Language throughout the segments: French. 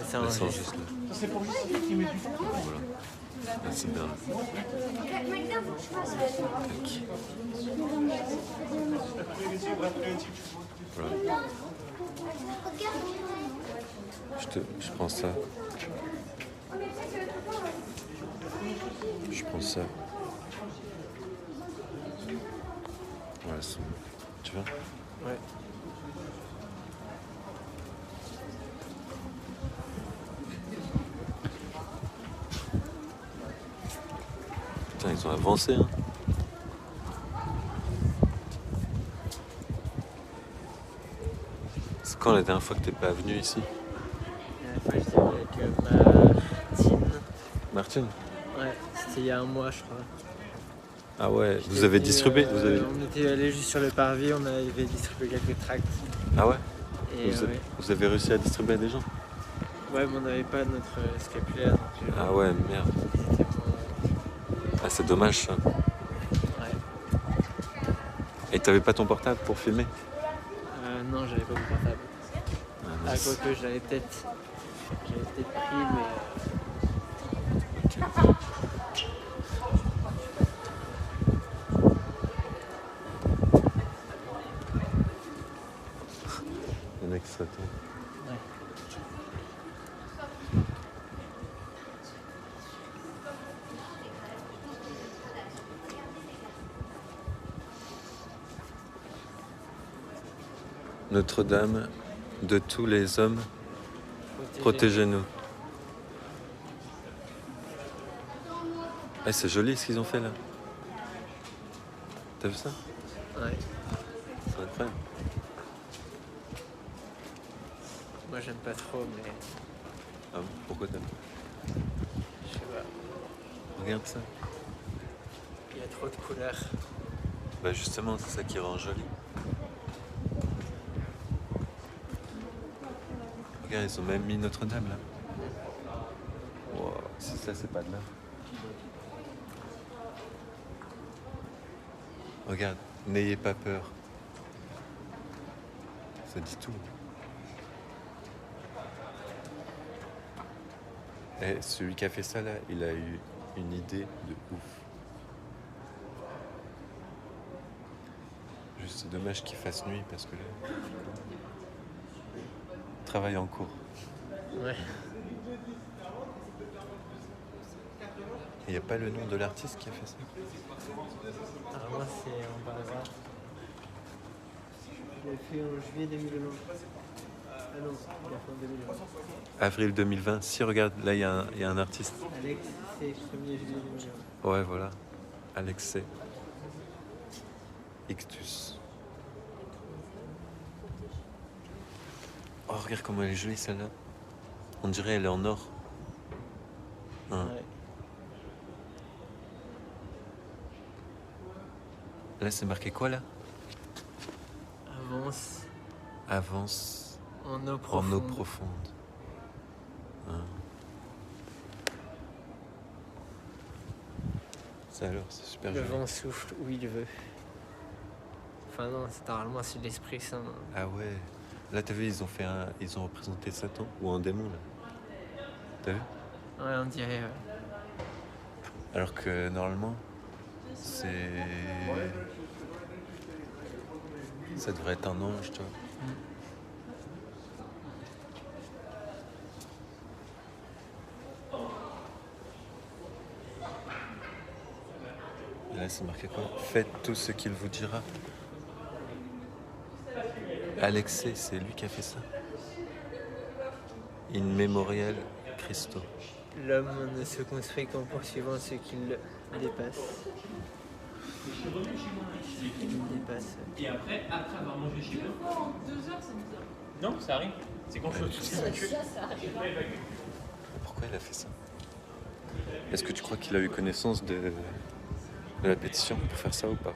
Ça enregistre là. Voilà. Ah, c'est bien là. Voilà. Je prends ça. Je prends ça. Voilà, c'est bon. Tu vois? Ouais. Putain, ils ont avancé, hein. C'est quand la dernière fois que t'es pas venu ici? La dernière fois, j'étais avec Martine. Martine? Ouais, c'était il y a un mois, je crois. Ah ouais, vous avez distribué vous avez... On était allé juste sur le parvis, on avait distribué quelques tracts. Ah ouais, Et vous avez réussi à distribuer à des gens? ouais, mais on n'avait pas notre scapulaire. Donc, Ah ouais, merde. c'était bon. Ah, c'est dommage ça. Ouais. Et t'avais pas ton portable pour filmer? Non, j'avais pas mon portable. Ah, Ah, mince. quoique j'avais peut-être pris, mais. Ok. Le mec s'attend. Ouais. Notre-Dame, de tous les hommes, protégez-nous. Eh, c'est joli ce qu'ils ont fait là. T'as vu ça? Ouais. C'est incroyable. Moi, j'aime pas trop, mais. Ah bon, pourquoi t'aimes pas? Je sais pas. Regarde ça. Il y a trop de couleurs. Bah justement, c'est ça qui rend joli. Regarde, ils ont même mis Notre-Dame là. Wow, si ça c'est pas de là. Regarde, n'ayez pas peur. Ça dit tout. Et celui qui a fait ça là, il a eu une idée de ouf. Juste c'est dommage qu'il fasse nuit parce que là... Travail en cours. Ouais. Il n'y a pas le nom de l'artiste qui a fait ça? Alors, moi, c'est en bas à droite. Je l'ai fait en juillet 2020. Ah non, il a fait en 2020. Avril 2020. Si, regarde, là, il y a un artiste. Alex, c'est 1er juillet 2020. Ouais, voilà. Alexei. Ictus. Oh, regarde comment elle est jolie, celle-là. On dirait elle est en or. Hein. Ouais. Là, c'est marqué quoi, là? Avance Avance en eau en profonde. eau profonde. Hein. Ça alors, c'est super Le joli. vent souffle où il veut. Enfin non, normalement c'est l'Esprit Saint. Ah ouais. Là, t'as vu, ils ont représenté Satan ou un démon, là. T'as vu? Ouais, on dirait. Alors que normalement, ça devrait être un ange, tu vois. Et là, c'est marqué quoi? Faites tout ce qu'il vous dira. Alexei, c'est lui qui a fait ça. In memorial Christo. L'homme ne se construit qu'en poursuivant ce qu'il dépasse. Il dépasse. Et après avoir mangé chez eux. 2 heures, c'est bizarre. Non, ça arrive. C'est quand je suis Pourquoi il a fait ça? Est-ce que tu crois qu'il a eu connaissance de la pétition pour faire ça ou pas?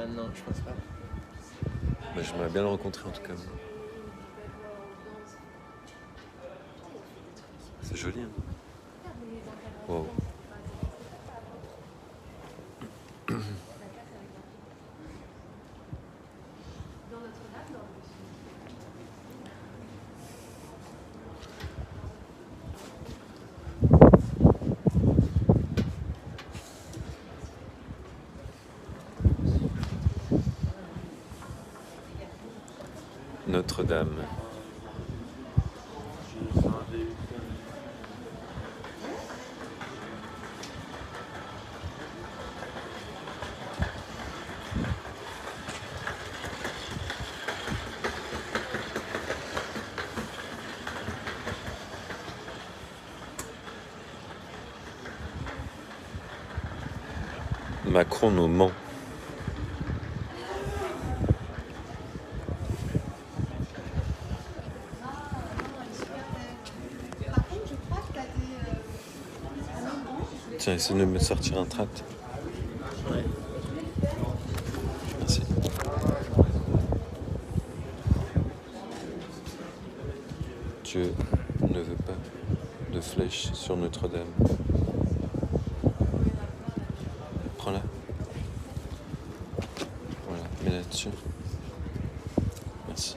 Non, je pense pas. Bah, j'aimerais bien le rencontrer en tout cas. C'est joli, hein? Wow. Notre-Dame. Macron nous ment. Tiens, essaie de me sortir un tract. Ouais. Merci. Dieu ne veut pas de flèche sur Notre-Dame. Prends-la. Voilà, mets là-dessus. Merci.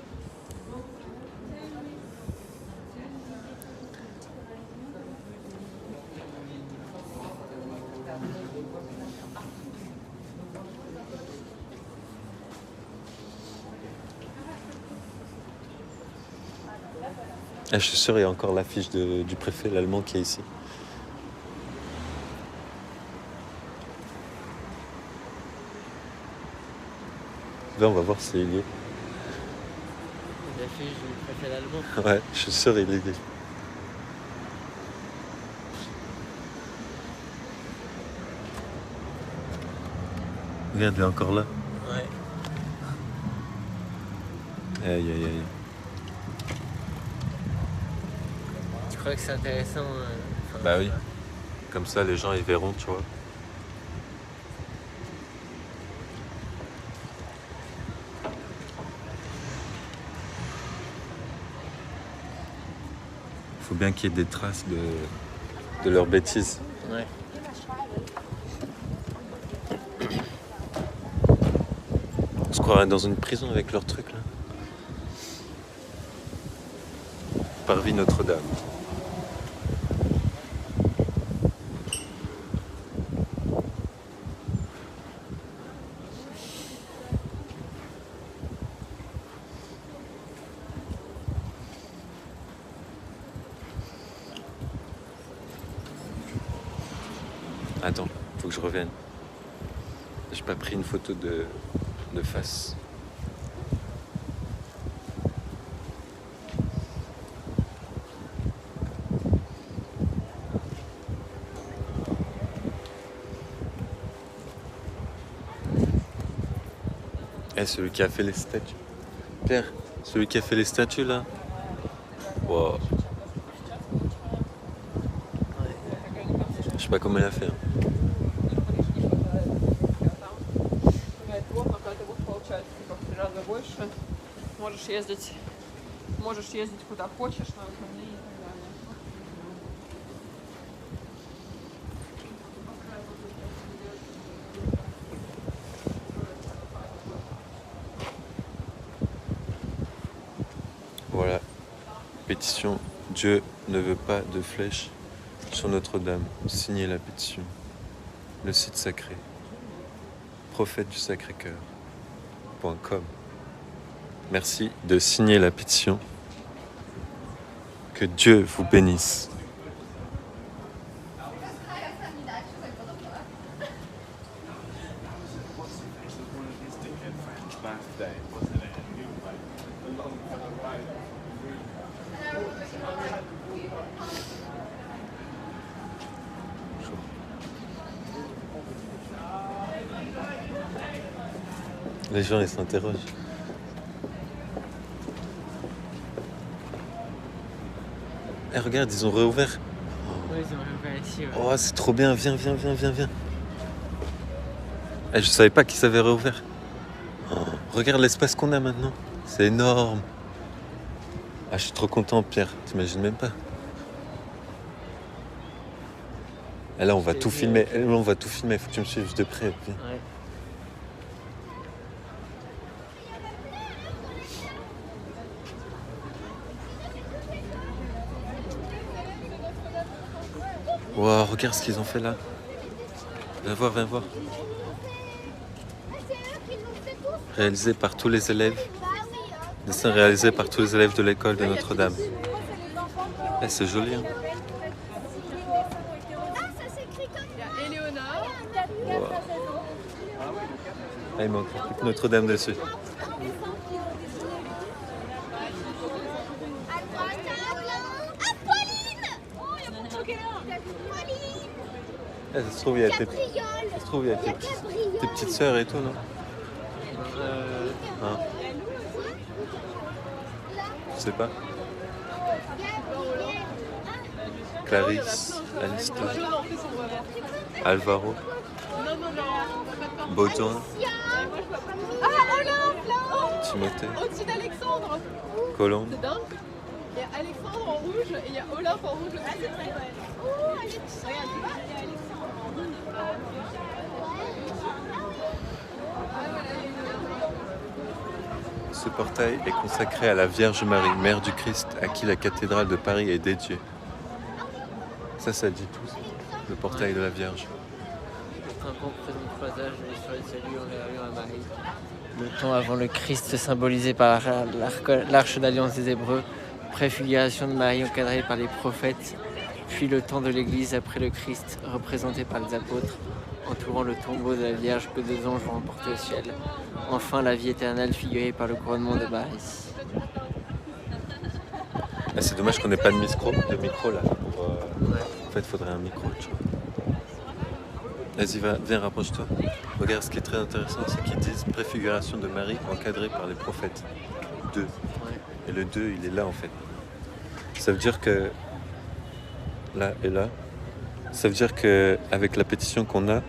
Ah, je suis sûr, il y a encore l'affiche du préfet, l'allemand, qui est ici. Là, on va voir s'il y est. L'affiche du préfet allemand. Ouais, je suis sûr, il y est. Regarde, il est encore là. Ouais. Aïe, aïe, aïe. Tu crois que c'est intéressant Bah oui. Comme ça, les gens, ils verront, tu vois. Faut bien qu'il y ait des traces de leurs bêtises. Ouais. On se croirait dans une prison avec leurs trucs, là. Parvis Notre-Dame. Attends, faut que je revienne. J'ai pas pris une photo de face. Eh, celui qui a fait les statues. Pierre, celui qui a fait les statues là. Wow. Je sais pas comment il a fait. Hein. Гораздо больше. Можешь ездить куда хочешь на выходные и так далее. Voilà. Pétition. Dieu ne veut pas de flèches sur Notre-Dame. Signez la pétition. Le site sacré. Prophète du Sacré-Cœur.com. Merci de signer la pétition. Que Dieu vous bénisse. Les gens, ils s'interrogent. Eh, regarde, ils ont réouvert. Ouais, ils ont réouvert ici. Ouais. Oh, c'est trop bien. Viens. Eh, je savais pas qu'ils avaient réouvert. Oh, regarde l'espace qu'on a maintenant. C'est énorme. Ah, je suis trop content, Pierre. T'imagines même pas. Et là, on va tout filmer. Là, on va tout filmer. Faut que tu me suives de près. Viens. Ouais. Wow, regarde ce qu'ils ont fait là. Viens voir. Réalisé par tous les élèves Dessin réalisé par tous les élèves de l'école de Notre-Dame. Eh, c'est joli, hein. Il y a Éléonore. Wow. Ah, il manque plus que Notre-Dame dessus. Eh, ça se trouve, il y a tes, ça se trouve, il y a tes petites sœurs et tout, non? Hein? Je sais pas. Clarisse, Alistair, Alvaro, Baudouin, Ah, Olympe là. Timothée, Au-dessus d'Alexandre. Colombe, C'est dingue. Il y a Alexandre en rouge et il y a Olympe en rouge aussi. Oh, Alexandre. Regarde, tu vois, il y a Alexandre en rouge. Ce portail est consacré à la Vierge Marie, Mère du Christ, à qui la cathédrale de Paris est dédiée. Ça dit tout, ça. Le portail de la Vierge. Un pont présente le croisage de l'histoire du salut en réallant à Marie. Le temps avant le Christ symbolisé par l'arche d'alliance des Hébreux, préfiguration de Marie encadrée par les prophètes, puis le temps de l'Église après le Christ représenté par les apôtres, entourant le tombeau de la Vierge que 2 anges vont emporter au ciel. Enfin la vie éternelle figurée par le couronnement de Marie. Ah, c'est dommage qu'on n'ait pas de micro là. En fait, il faudrait un micro, tu vois. Vas-y, viens, rapproche-toi. Regarde, ce qui est très intéressant, c'est qu'ils disent préfiguration de Marie encadrée par les prophètes. 2. Ouais. Et le 2, il est là en fait. Ça veut dire que là et là, ça veut dire que avec la pétition qu'on a,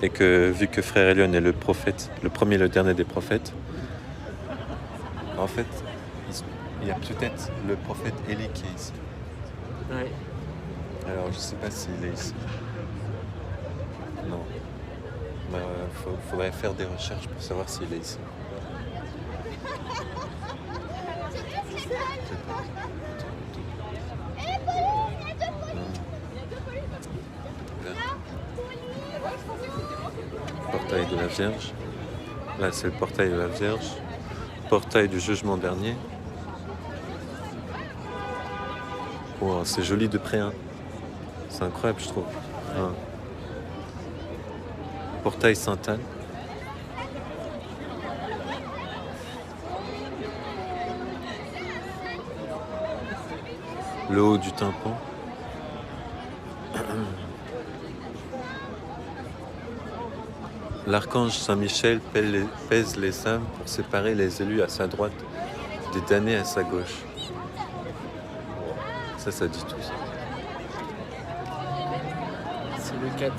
et que vu que Frère Elion est le prophète, le premier et le dernier des prophètes, en fait, il y a peut-être le prophète Élie qui est ici. Ouais. Alors, je sais pas s'il est ici. Non. Faudrait faire des recherches pour savoir s'il est ici. Portail de la Vierge. Là, c'est le portail de la Vierge. Portail du jugement dernier. Oh, c'est joli de près, hein. C'est incroyable, je trouve. Hein. Portail Sainte-Anne. Le haut du tympan. L'archange Saint-Michel pèse les âmes pour séparer les élus à sa droite des damnés à sa gauche. Ça dit tout ça. C'est le 4.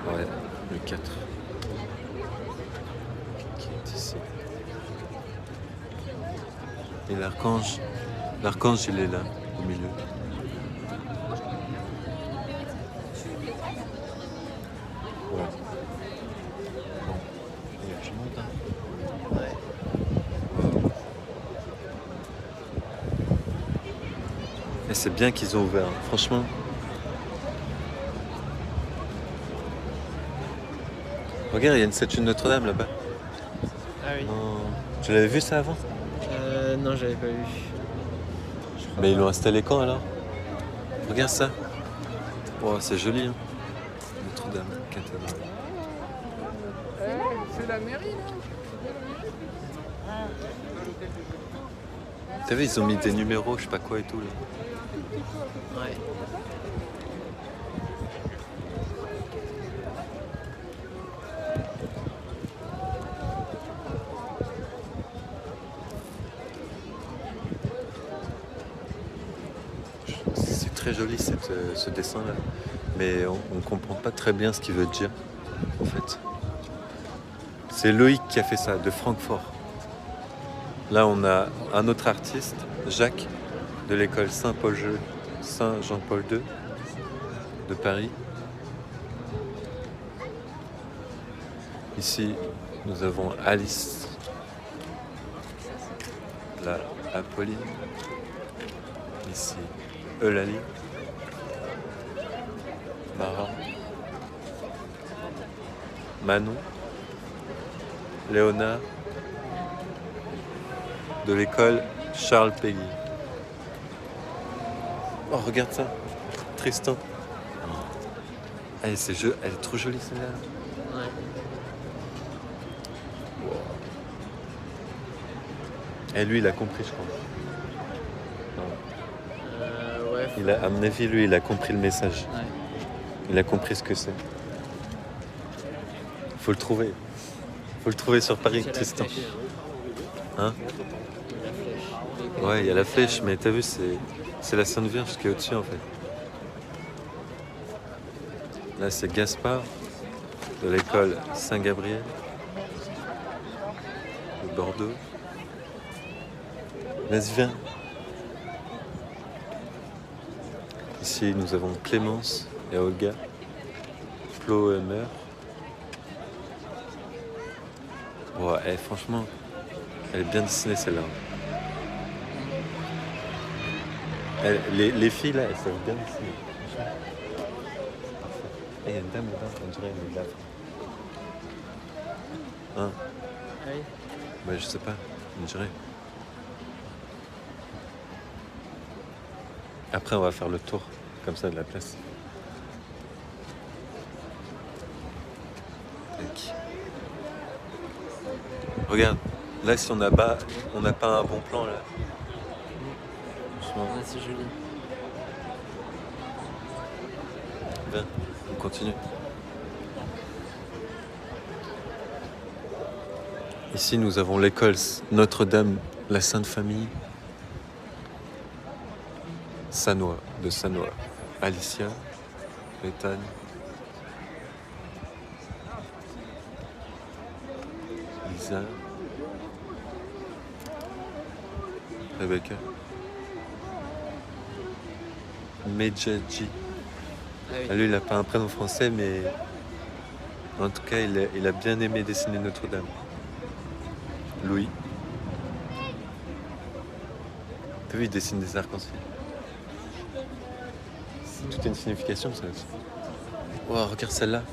Ouais, le 4. Qui est ici. Et l'archange, il est là, au milieu. Ouais. Bon, il y a du monde, hein. Ouais. Et c'est bien qu'ils ont ouvert, hein. Franchement. Regarde, il y a une statue de Notre-Dame là-bas. Ah oui. Non. Tu l'avais vu ça avant? Non, j'avais pas vu. Mais ils l'ont installé quand alors? Regarde ça. Wow, c'est joli, hein. Notre-Dame, cathédrale. C'est la mairie là. T'as vu, ils ont mis des numéros, je sais pas quoi et tout là. Ouais. C'est très joli ce dessin-là, mais on ne comprend pas très bien ce qu'il veut dire, en fait. C'est Loïc qui a fait ça, de Francfort. Là, on a un autre artiste, Jacques, de l'école Saint-Jean-Paul II de Paris. Ici, nous avons Alice, là, Apolline, ici, Eulalie, Mara, Manon, Léonard, de l'école Charles Péguy. Oh, regarde ça, Tristan. Elle est trop jolie celle-là. Ouais. Et lui, il a compris, je crois. Ouais. À mon avis, lui, il a compris le message. Ouais. Il a compris ce que c'est. Faut le trouver. Faut le trouver sur Paris, C'est la Tristan. flèche. Hein? La flèche. Ouais, il y a la flèche, mais t'as vu, c'est la Sainte Vierge qui est au-dessus, en fait. Là, c'est Gaspard, de l'école Saint-Gabriel, de Bordeaux. Vas-y, viens. Ici, nous avons Clémence et Olga, Flo et Meur. Ouais, franchement, elle est bien dessinée celle-là. Les filles là, elles savent bien dessiner. Il y a une dame là-bas, on dirait une dame. Hein? Oui. Bah, je sais pas, on dirait. Après, on va faire le tour, comme ça, de la place. Tac. Regarde, là, si on a bas, on n'a pas un bon plan, là. Franchement, Ouais, c'est joli. viens, on continue. Ici, nous avons l'école Notre-Dame, la Sainte Famille. Sanois, de Sanois. Alicia, Ethan. Lisa. Rebecca. Medjadji. Ah oui. Ah, lui, il n'a pas un prénom français, mais en tout cas, il a bien aimé dessiner Notre-Dame. Louis. T'as vu, il dessine des arcs-en-ciel. C'est toute une signification, ça aussi. Oh, regarde celle-là.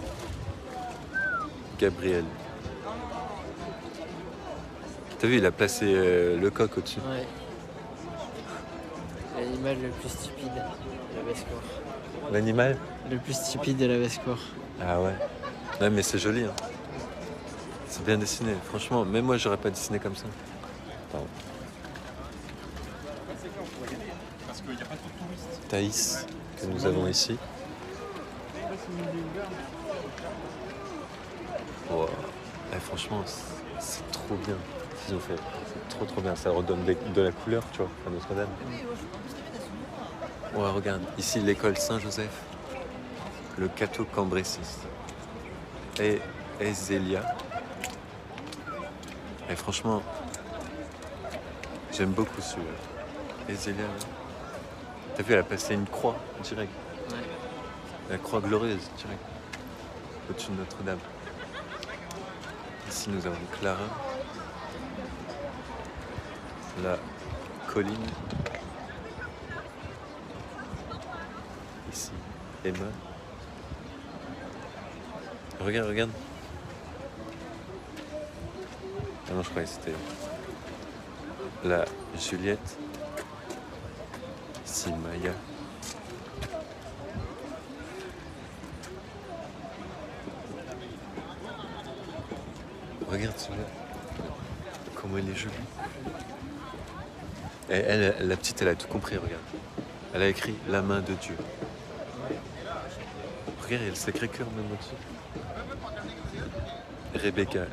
Gabriel. T'as vu, il a placé le coq au-dessus. Ouais. L'animal le plus stupide de la basse-cour. L'animal? Le plus stupide de la basse-cour. Ah ouais. Ouais, mais c'est joli, hein. C'est bien dessiné. Franchement, même moi, j'aurais pas dessiné comme ça. Pardon. Thaïs, que nous avons ici. Wow. Eh, franchement, c'est trop bien ce qu'ils ont fait. C'est trop bien. Ça redonne de la couleur, tu vois, à Notre-Dame. Ouais, regarde, ici l'école Saint-Joseph, le Cateau Cambrésis et Zélia. Et franchement, j'aime beaucoup celui-là. Et Zélia, là. T'as vu, elle a passé une croix direct. Ouais. La croix glorieuse direct. Au-dessus de Notre-Dame. Ici, nous avons Clara. La colline. Ici, Emma. Regarde, regarde. Ah non, je croyais que c'était la Juliette. Ici, Maya. Regarde celui-là. Comment il est joli. Et elle, la petite, elle a tout compris, regarde. Elle a écrit la main de Dieu. Regarde, il y a le Sacré-Cœur même au-dessus. Rebecca.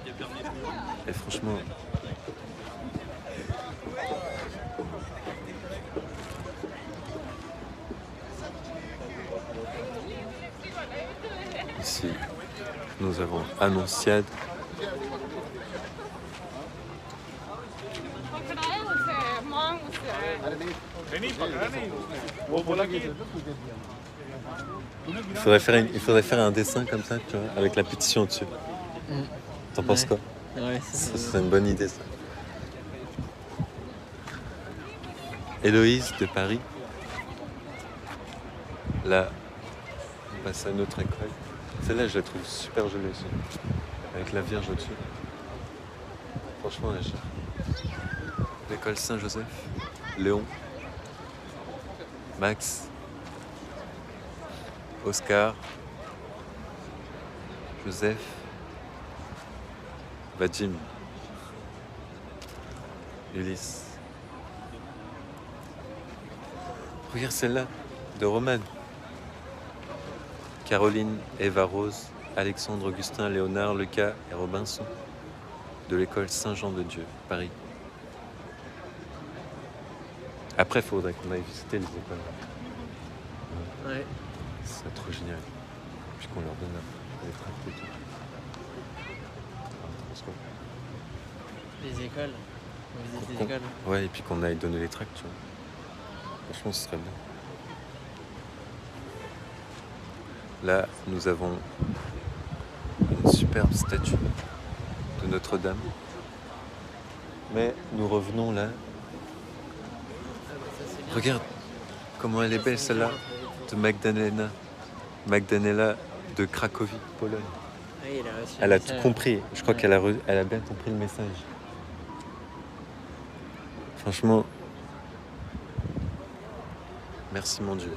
Et franchement... Ici, nous avons Annonciade. Il faudrait faire un dessin comme ça, tu vois, avec la pétition dessus. T'en penses quoi? Ouais, C'est une bonne idée, ça. Héloïse de Paris. Là, on passe à notre école. Celle-là, je la trouve super jolie aussi. Avec la Vierge au-dessus. Franchement, l'école Saint-Joseph, Léon, Max, Oscar, Joseph, Vadim, Ulysse. Regarde celle-là, de Romane. Caroline, Eva Rose, Alexandre, Augustin, Léonard, Lucas et Robinson, de l'école Saint-Jean-de-Dieu, Paris. Après, il faudrait qu'on aille visiter les écoles. Ouais. C'est trop génial. Puis qu'on leur donne les tracts et tout. T'en penses quoi? Les écoles. On visite les Qu'on- écoles. Ouais, et puis qu'on aille donner les tracts, tu vois. Franchement, ce serait bien. Là, nous avons une superbe statue de Notre-Dame. Mais nous revenons là. Ah bah ça c'est bien. Regarde comment elle est belle celle-là, de Magdalena. Magdalena de Cracovie, Pologne. Ah oui, elle a reçu Elle le a tout message. compris. Je crois Ouais. elle a bien compris le message. Franchement, merci mon Dieu.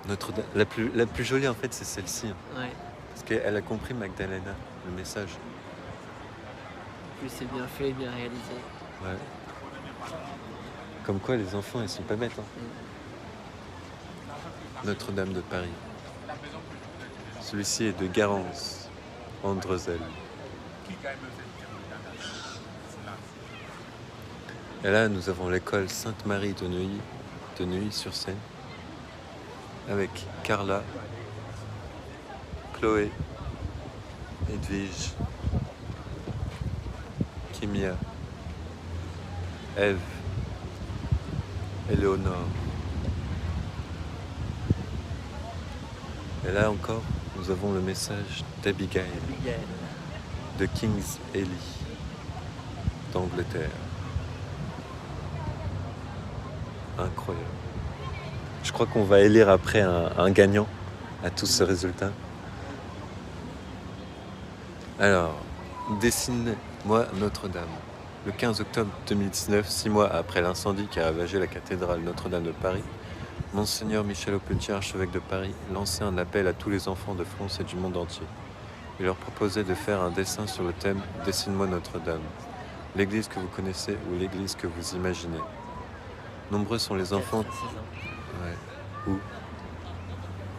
Notre-Dame, la plus jolie en fait, c'est celle-ci. Hein, Ouais. parce qu'elle a compris Magdalena, le message. En plus c'est bien fait, bien réalisé. Ouais. Comme quoi les enfants, ils sont pas bêtes. Hein. Notre-Dame de Paris. Celui-ci est de Garance, Andrezel. Et là, nous avons l'école Sainte-Marie de Neuilly-sur-Seine, avec Carla, Chloé, Edwige, Kimia, Ève, Éléonore. Et là encore, nous avons le message d'Abigail, Abigail. de King's Ely, d'Angleterre. Incroyable. Je crois qu'on va élire après un gagnant à tous ces résultats. Alors, dessine-moi Notre-Dame. Le 15 octobre 2019, 6 mois après l'incendie qui a ravagé la cathédrale Notre-Dame de Paris, Monseigneur Michel Aupetit, archevêque de Paris, lançait un appel à tous les enfants de France et du monde entier. Il leur proposait de faire un dessin sur le thème « Dessine-moi Notre-Dame », l'église que vous connaissez ou l'église que vous imaginez. Nombreux sont les enfants... 4 à 16 ans. Ouais. Où?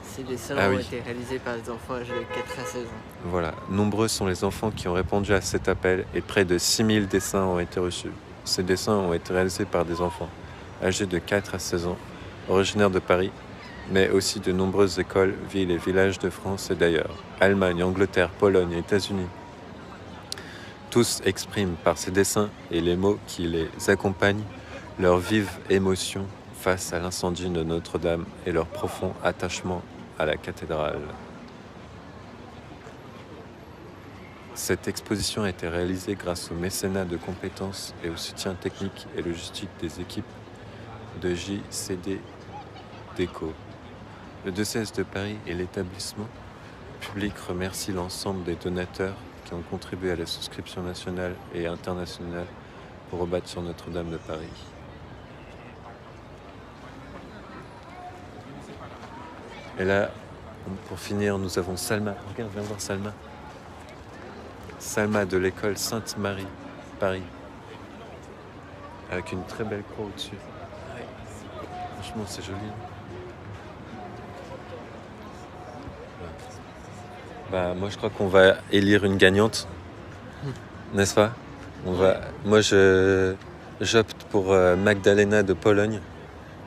Ces dessins Ah ont oui. été réalisés par des enfants âgés de 4 à 16 ans. Voilà, nombreux sont les enfants qui ont répondu à cet appel et près de 6000 dessins ont été reçus. Ces dessins ont été réalisés par des enfants âgés de 4 à 16 ans, originaires de Paris, mais aussi de nombreuses écoles, villes et villages de France et d'ailleurs, Allemagne, Angleterre, Pologne et États-Unis. Tous expriment par ces dessins et les mots qui les accompagnent leur vive émotion face à l'incendie de Notre-Dame et leur profond attachement à la cathédrale. Cette exposition a été réalisée grâce au mécénat de compétences et au soutien technique et logistique des équipes de JCD Déco. Le diocèse de Paris et l'établissement public remercient l'ensemble des donateurs qui ont contribué à la souscription nationale et internationale pour rebâtir Notre-Dame de Paris. Et là, pour finir, nous avons Salma. Regarde, viens voir Salma. Salma de l'école Sainte-Marie, Paris. Avec une très belle croix au-dessus. Ouais. Franchement, c'est joli. Bah, moi, je crois qu'on va élire une gagnante. N'est-ce pas? Moi, j'opte pour Magdalena de Pologne,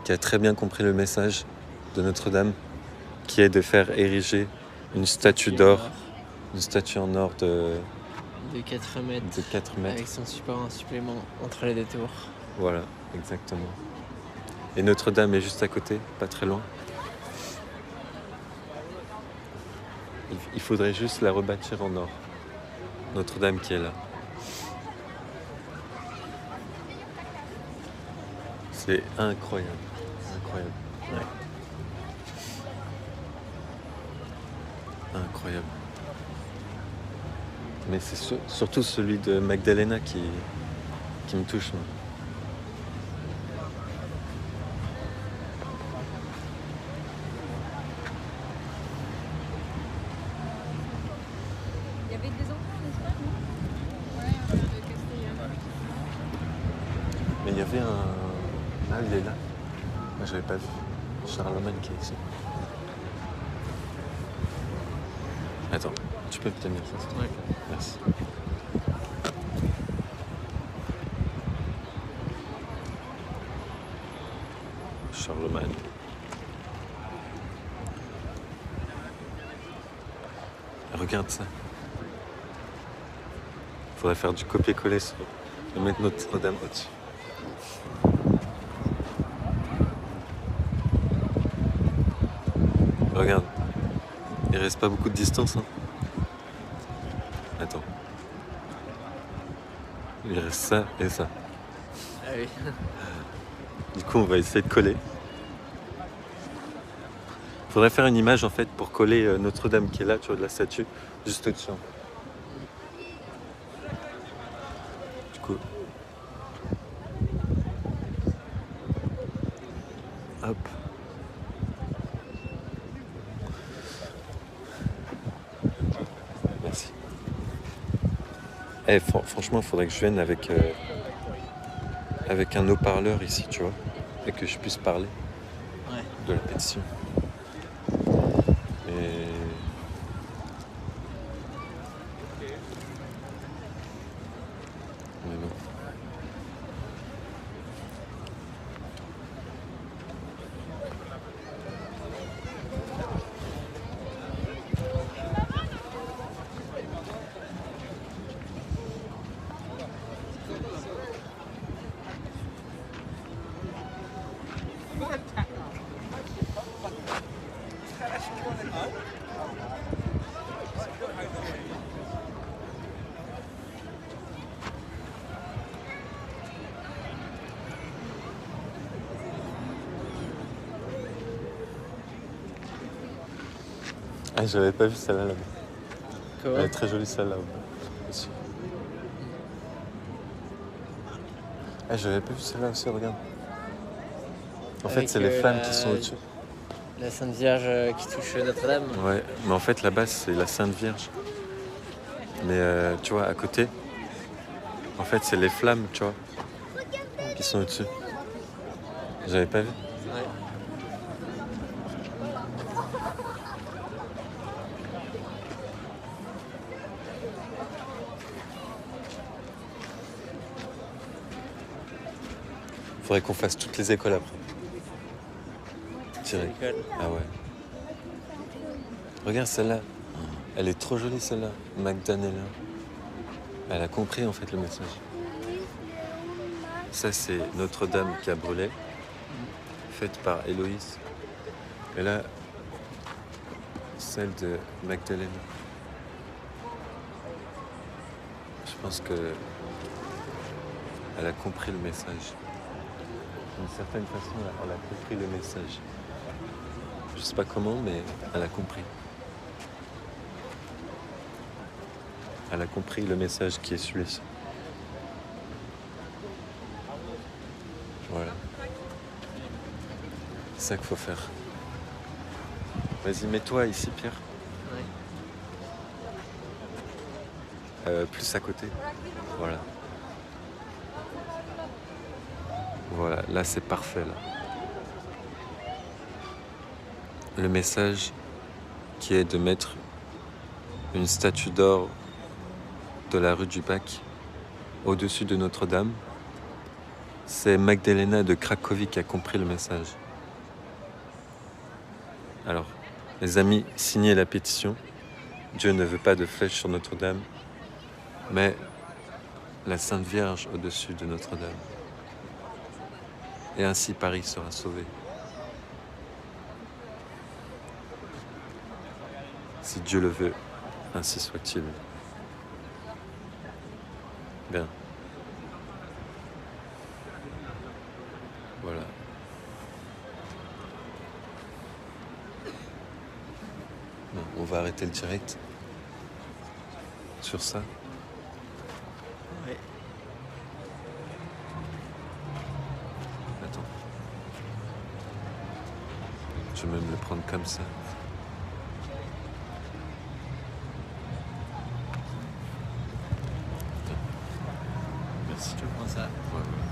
qui a très bien compris le message de Notre-Dame, qui est de faire ériger une statue d'or, une statue en or de 4 mètres. 4 mètres. Avec son support en supplément entre les deux tours. Voilà, exactement. Et Notre-Dame est juste à côté, pas très loin. Il faudrait juste la rebâtir en or. Notre-Dame qui est là. C'est incroyable. Incroyable. Ouais. Incroyable. Mais c'est surtout celui de Magdalena qui qui me touche. Moi. Il y avait des enfants, n'est-ce pas, non? Ouais, de Castellane. Mais il y avait un... Ah, il est là. Moi, j'avais pas vu. Charlemagne qui est ici. Attends, tu peux me tenir ça, s'il te plaît? Merci. Charlemagne. Regarde ça. Faudrait faire du copier-coller et mettre Notre-Dame au-dessus. Regarde. Il reste pas beaucoup de distance. Hein. Attends. Il reste ça et ça. Ah oui. Du coup, on va essayer de coller. Faudrait faire une image en fait pour coller Notre-Dame qui est là, tu vois, de la statue, juste au-dessus. Du coup. Hop. Merci. Franchement, il faudrait que je vienne avec un haut-parleur ici, tu vois, et que je puisse parler de la pétition. Et... Mais non. Ah, j'avais pas vu celle-là là-bas. Comment? Elle est très jolie celle-là aussi. Ah, j'avais pas vu celle-là aussi, regarde. En fait, Avec, c'est les flammes la- qui sont au-dessus. La Sainte Vierge qui touche Notre-Dame. Ouais, mais en fait, là-bas, c'est la Sainte Vierge. Mais tu vois, à côté, en fait, c'est les flammes, tu vois, qui sont au-dessus. J'avais pas vu. Ouais. Faudrait qu'on fasse toutes les écoles après. Direct. L'école. Ah ouais. Regarde celle-là. Elle est trop jolie celle-là. Magdalena. Elle a compris en fait le message. Ça c'est Notre-Dame qui a brûlé. Faite par Héloïse. Et là, celle de Magdalena. Je pense que elle a compris le message. D'une certaine façon, elle a compris le message. Je sais pas comment, mais elle a compris. Elle a compris le message qui est celui-ci. Voilà. C'est ça qu'il faut faire. Vas-y, mets-toi ici, Pierre. Ouais. Plus à côté. Voilà. Voilà, là c'est parfait. Là. Le message qui est de mettre une statue d'or de la rue du Bac au-dessus de Notre-Dame, c'est Magdalena de Cracovie qui a compris le message. Alors, les amis, signez la pétition. Dieu ne veut pas de flèche sur Notre-Dame, mais la Sainte Vierge au-dessus de Notre-Dame. Et ainsi Paris sera sauvé. Si Dieu le veut, ainsi soit-il. Bien. Voilà. Bon, on va arrêter le direct sur ça. Ouais. Je vais même le prendre comme ça. Merci. Je te prends ça. Ouais, ouais.